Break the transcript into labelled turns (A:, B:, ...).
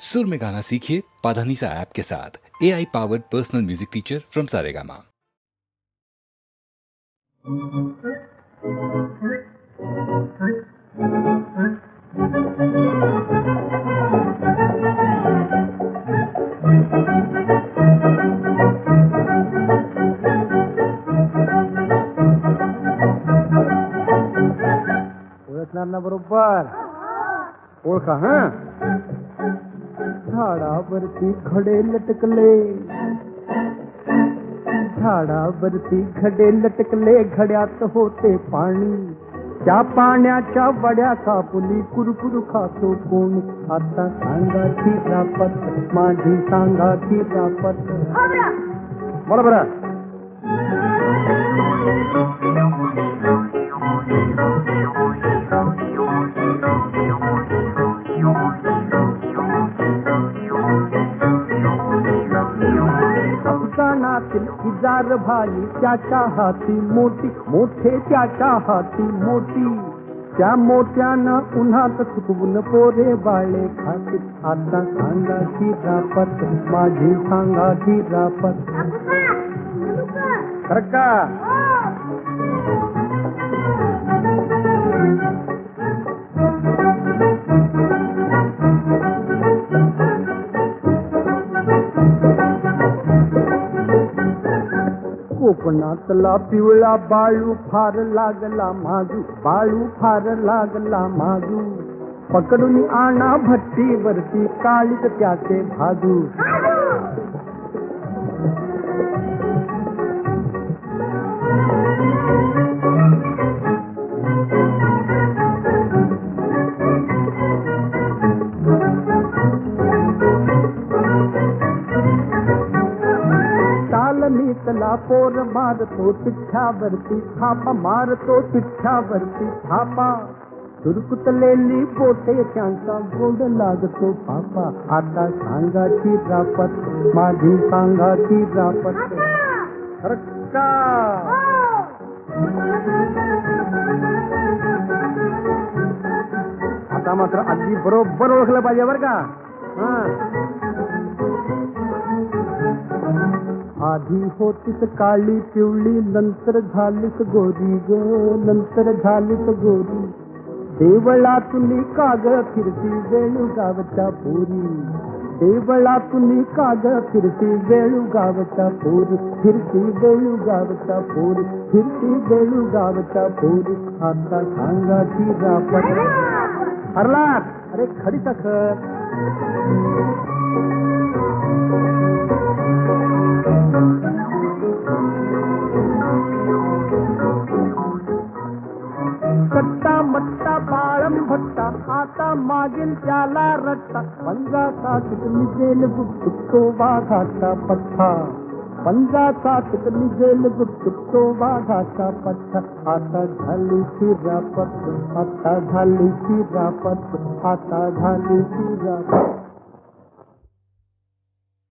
A: सुर में गाना सीखिए पाधानीसा ऐप के साथ। AI powered personal music teacher from Saregama.
B: ओळखणार ना बरोबर? ओळखा हा. झाडावरती घडे लटकले, झाडावरती घडे लटकले, घड्यात होते पाणी. त्या पाण्याच्या वड्या कापुली कुरकुर खातो कोण? आता सांगा खिरापत, माझी सांगा खिरापत. बोला बरं. अफगाणातील इजार भाई त्याच्या हाती मोठी, मोठे त्याच्या हाती मोठी. त्या मोठ्यानं उन्हात सुकवून पोरे बाळे खाते. आता सांगा खिरापत, माझी सांगा खिरापत. खरं का? कोकणातला पिवळा बाळू फार लागला मागू, बाळू फार लागला मागू. पकडून आणा भट्टीवरती, काळीत त्याचे भाजू. मीतला पोर मारतो पिठ्यावरती थापा, मारतो पिठ्यावरती थापा. सुरकुतलेली बोटे त्यांचा गोड लागतो पापा. आता सांगा खिरापत, माझी सांगा खिरापत. खरं आता मात्र अगदी बरोबर ओळखलं पाहिजे बरं का. आधी होतीच काळी पिवळी, नंतर झालीच गोरी ग, नंतर झालीच गोरी. देवळातून काग फिरती वेळूगावच्या पोरी, देवळातून काग फिरती वेळूगावच्या पोरी. फिरती वेळूगावच्या पोरी, फिरती वेळूगावच्या पोरी. आता सांगा खिरापत. हरला अरे खडी साखर. कट्टा मट्टा बाळम भट्टा, आता मागील त्याला रट्टा. पंजाचा निजेल गुपचुप तो वाघाचा पठ्ठा, पंजाचा निजेल गुपचुप तो वाघाचा पठ्ठा. आता झाली खिरापत, आता झाली खिरापत, आता झाली खिरापत.